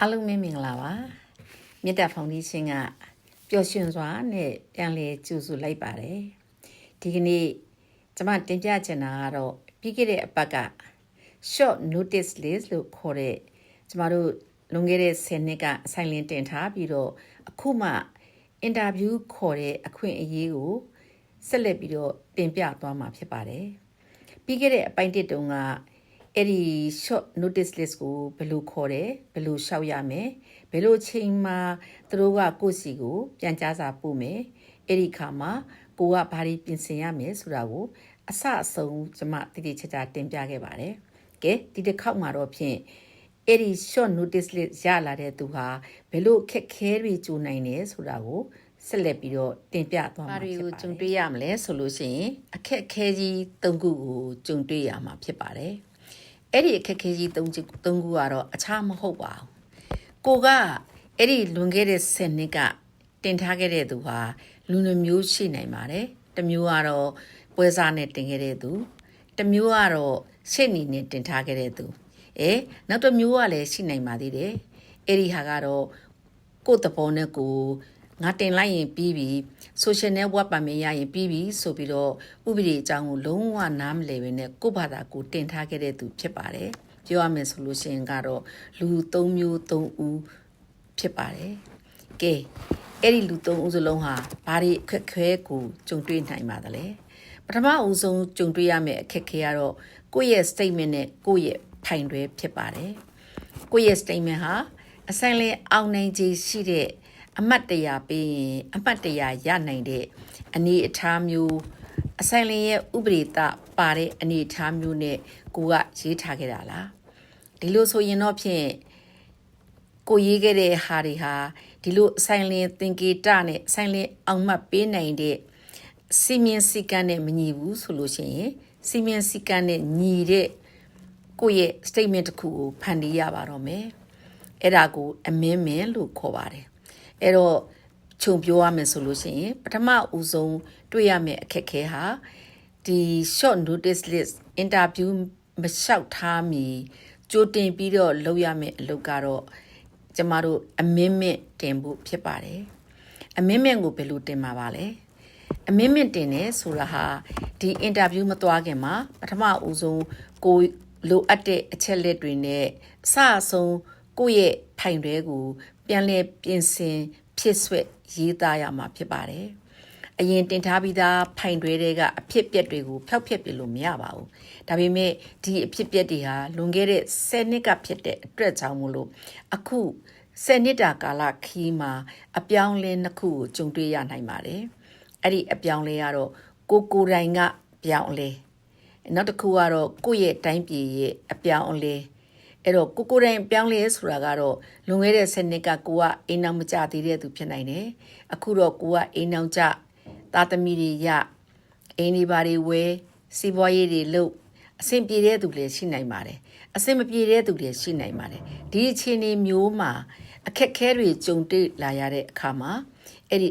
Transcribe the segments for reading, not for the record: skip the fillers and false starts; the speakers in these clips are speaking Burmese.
အားလုံးပဲမင်္ဂလာပါမေတ္တာဖောင်ဒေးရှင်းကပျော်ရွှင်စွာနဲ့ပြန်လည်ကြိုဆိုလိုက်ပါတယ်ဒီကနေ့ကျွန်မတင်ပြချင်တာကတော့ပြီးခဲ့တဲ့အပတ်က short notice list လို့ခေါ်တဲ့ကျမတို့လွန်ခဲ့တဲ့10နှစ်ကအဆိုင်လင်းတင်ထားပြီးတော့အခုမှအင်တာဗျူးခေါ်တဲ့အခွင့်အရေးကိုဆက်လက်ပြီးတော့တင်ပြသွားမှာဖြစ်ပါတယ်ပြီးခဲ့တဲ့အပိုင်းတစ်တုန်းကအဲ့ဒီ short notice list ကိုဘယ်လိုခေါ်တယ်ဘယ်လိုရှောက်ရမယ်ဘယ်လိုချိန်မှာသူတို့ကကိုယ့်စီကိုပြန်ကြားစာပို့မယ်အဲ့ဒီခါမှာကိုကဘာတွေပြင်ဆင်ရမယ်ဆိုတာကိုအစအဆုံးကျွန်မတတိချာချာတင်ပြခဲ့ပါတယ်ကဲဒီတစ်ခေါက်မှာတော့ဖြင့်အဲ့ဒီ short notice list ရလာတဲ့သူဟာဘယ်လိုခက်ခဲတွေကြုံနိုင်တယ်ဆိုတာကိုဆက်လက်ပြီးတော့တင်ပြသွားမှာဖြစ်ပါတယ်။ဘာတွေကိုကြုံတွေ့ရမလဲဆိုလို့ရှိရင်အခက်အခဲကြီး၃ခုကိုကြုံတွေ့ရမှာဖြစ်ပါတယ်။အဲ့ဒီအခက်အခဲကြီး၃ခုကတော့အခြားမဟုတ်ပါဘူး။ကိုကအဲ့ဒီလွန်ခဲ့တဲ့10နှစ်ကတင်ထားခဲ့တဲ့သူဟာလူမျိုးရှိနိုင်ပါတယ်။တစ်မျိုးကတော့ပွဲစားနဲ့တင်ခဲ့တဲ့သူတစ်မျိုးကတော့ရှေ့နီနဲ့တင်ထားခဲ့တဲ့သူနောက်တစ်မျိုးကလည်းရှိနိုင်ပါသေးတယ်။အဲ့ဒီဟာကတော့ကိုယ့်သဘောနဲ့ကိုငါတင်လိုက်ရင်ပြီးပြီ social network ပါမရရင်ပြီးပြီဆိုပြီးတော့ဥပဒေအကြောင်းကိုလုံးဝနားမလည်ဘဲနဲ့ကိုယ့်ဘာသာကိုတင်ထားခဲ့တဲ့သူဖြစ်ပါတယ်ပြောရမယ်ဆိုလို့ရှိရင်ကတော့လူ3မျိုး3ဦးဖြစ်ပါတယ်ကဲအဲ့ဒီလူ3ဦးစလုံးဟာဘာတွေအခက်ခဲကိုကြုံတွေ့နိုင်ပါသလဲပထမဦးဆုံးကြုံတွေ့ရမယ့်အခက်ခဲကတော့ကိုယ့်ရဲ့ statement နဲ့ကိုယ့်ရဲ့ဖိုင်တွဲဖြစ်ပါတယ်ကိုယ့်ရဲ့ statement ဟာအဆိုင်လင်းအောင်နိုင်ခြင်းရှိတဲ့အမှတ်တရပေးရင်အမှတ်တရရနိုင်တဲ့အနေအထားမျိုးအဆိုင်လင်းရဲ့ဥပဒေတပါတဲ့အနေအထားမျိုးနဲ့ကိုကရေးထားခဲ့တာလားဒီလိုဆိုရင်တော့ဖြင့်ကိုရေးခဲ့တဲ့ဟာတွေဟာဒီလိုအဆိုင်လင်းသင်္ကေတနဲ့အဆိုင်လင်းအောင်မှတ်ပေးနိုင်တဲ့စီမင်းစည်းကမ်းနဲ့မညီဘူးဆိုလို့ရှိရင်စီမင်းစည်းကမ်းနဲ့ညီတဲ့ကိုရဲ့ statement တစ်ခုကိုဖန်တီးရပါတော့မယ်အဲ့ဒါကို amendment လို့ခေါ်ပါတယ်အဲ့တော့ခြုံပြောရမယ်ဆိုလို့ရှိရင်ပထမဦးဆုံးတွေ့ရမယ့်အခက်ခဲဟာဒီ short notice list interview မလျှောက်ထားမီကြိုတင်ပြီးတော့လုပ်ရမယ့်အလုပ်ကတော့ကျမတို့ amendment တင်ဖို့ဖြစ်ပါတယ် amendment ကိုဘယ်လိုတင်မှာပါလဲ amendment တင်တယ်ဆိုတာဟာဒီ interview မသွားခင်မှာပထမဦးဆုံးကိုလိုအပ်တဲ့အချက်လက်တွေနဲ့အစအဆုံးကိုယ့်ရဲ့ဖိုင်တွဲကိုပြန်လည်ပြင်ဆင်ဖြစ်ဆွဲရေးသားရမှာဖြစ်ပါတယ်။အရင်တင်ထားပြီးသားဖိုင်တွဲတွေကအဖြစ်ပြက်တွေကိုဖျောက်ဖျက်ပြလို့မရပါဘူး။ဒါပေမဲ့ဒီအဖြစ်ပြက်တွေဟာလွန်ခဲ့တဲ့10နှစ်ကဖြစ်တဲ့အတွက်ကြောင့်မို့လို့အခု10နှစ်တာကာလခီးမှာအပြောင်းလဲနှစ်ခုကိုကြုံတွေ့ရနိုင်ပါတယ်။အဲ့ဒီအပြောင်းလဲကတော့ကိုယ်တိုင်ကပြောင်းလဲနောက်တစ်ခုကတော့ကိုယ့်ရဲ့တိုင်းပြည်ရဲ့အပြောင်းအလဲအဲ့တော့ကိုယ်တိုင်ပြောင်းလဲဆိုတာကတော့လွန်ခဲ့တဲ့10နှစ်ကကိုကအိမ်နောက်မကြသေးတဲ့သူဖြစ်နိုင်တယ်အခုတော့ကိုကအိမ်နောက်ကြသားသမီးတွေရအိမ်ဒီဘာတွေဝဲစီးပွားရေးတွေလုပ်အဆင်ပြေတဲ့သူလည်းရှိနိုင်ပါတယ်အဆင်မပြေတဲ့သူလည်းရှိနိုင်ပါတယ်ဒီအခြေအနေမျိုးမှာအခက်ခဲတွေကြုံတွေ့လာရတဲ့အခါမှာအဲ့ဒီ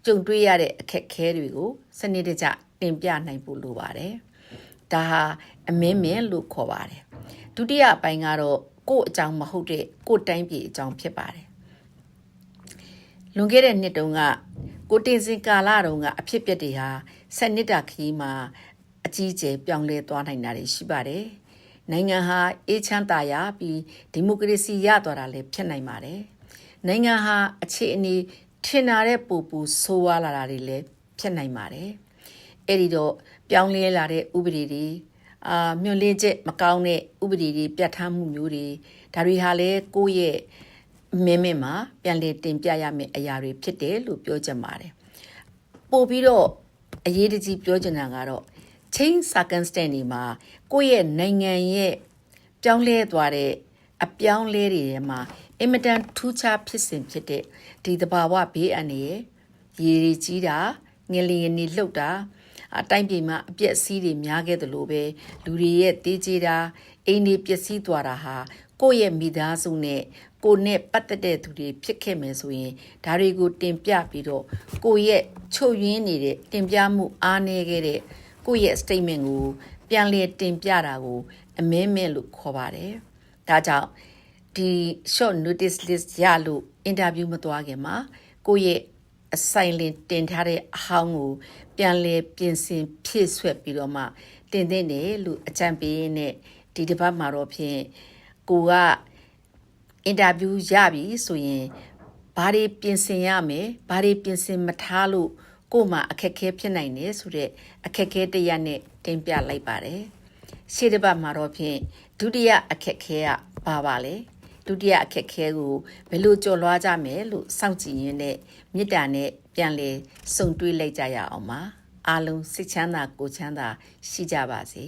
ကြုံတွေ့ရတဲ့အခက်ခဲတွေကိုစနစ်တကျတင်ပြနိုင်ဖို့လိုပါတယ်ဒါဟာamendmentလို့ခေါ်ပါတယ်ဒုတိယအပိုင်းကတော့ကိုယ့်အကြောင်းမဟုတ်တဲ့ကိုယ့်တိုင်းပြည်အကြောင်းဖြစ်ပါတယ်လွန်ခဲ့တဲ့နှစ်တုန်းကကိုတင်စင်ကာလတုန်းကအဖြစ်ပြက်တွေဟာ10နှစ်တာခရီးမှာအကြီးအကျယ်ပြောင်းလဲသွားနိုင်တာတွေရှိပါတယ်နိုင်ငံဟာအေးချမ်းသာယာပြီးဒီမိုကရေစီရသွားတာလည်းဖြစ်နိုင်ပါတယ်နိုင်ငံဟာအခြေအနေထင်တာတဲ့ပူဆိုးဝါးလာတာတွေလည်းဖြစ်နိုင်ပါတယ်အဲ့ဒီတော့ပြောင်းလဲလာတဲ့ဥပဒေတွေမျှော်လင့်ချက်မကောင်းတဲ့ဥပဒေတွေပြဋ္ဌာန်းမှုမျိုးတွေဒါတွေဟာလည်းကိုယ့်ရဲ့မင်းမှာပြန်လည်တင်ပြရမယ့်အရာတွေဖြစ်တယ်လို့ပြောချင်ပါတယ်ပို့ပြီးတော့အရေးတကြီးပြောချင်တာကတော့ change circumstance တွေမှာကိုယ့်ရဲ့နိုင်ငံရဲ့ပြောင်းလဲသွားတဲ့အပြောင်းလဲတွေထဲမှာအင်မတန်ထူးခြားဖြစ်စဉ်ဖြစ်တဲ့ဒီသဘာဝဘေးအန္တရာယ်ရေကြီးတာငလျင်တွေလှုပ်တာအတိုင်းပြည်မှာအပျက်စီးတွေများခဲ့တယ်လို့ပဲလူတွေရဲ့တေးကြေးတာအိမ်တွေပျက်စီးသွားတာဟာကိုယ့်ရဲ့မိသားစုနဲ့ကိုယ်နဲ့ပတ်သက်တဲ့သူတွေဖြစ်ခဲ့မယ်ဆိုရင်ဒါတွေကိုတင်ပြပြီးတော့ကိုယ့်ရဲ့ချုပ်ရင်းနေတဲ့တင်ပြမှုအားနည်းခဲ့တဲ့ကိုယ့်ရဲ့ statement ကိုပြန်လည်တင်ပြတာကို amendment လို့ခေါ်ပါတယ်ဒါကြောင့်ဒီ ဒီ short notice list ရလို့ interview မသွားခင်မှာကိုယ့်ရဲ့အဆိုင်လင်တင်ထားတဲ့အဟောင်းကိုပြန်လဲပြင်ဆင်ဖြည့်ဆွက်ပြီးတော့မှတင်တဲ့တယ်လို့အကြံပေးနဲ့ဒီတစ်ပတ်မှာတော့ဖြင့်ကိုကအင်တာဗျူးရပြီဆိုရင်ဘာတွေပြင်ဆင်ရမယ်ဘာတွေပြင်ဆင်မထားလို့ကို့မှာအခက်ခဲဖြစ်နိုင်တယ်ဆိုတဲ့အခက်ခဲတစ်ရပ်နဲ့တင်ပြလိုက်ပါတယ်ရှေ့တစ်ပတ်မှာတော့ဖြင့်ဒုတိယအခက်ခဲကပါလဲဒုတိယအခက်ခဲကိုဘယ်လိုကျော်လွှားကြမယ်လို့စောင့်ကြည့်ရင်းနဲ့မေတ္တာနဲ့ပြန်လဲစုံတွေးလိုက်ကြရအောင်ပါအားလုံးစိတ်ချမ်းသာကိုယ်ချမ်းသာရှိကြပါစေ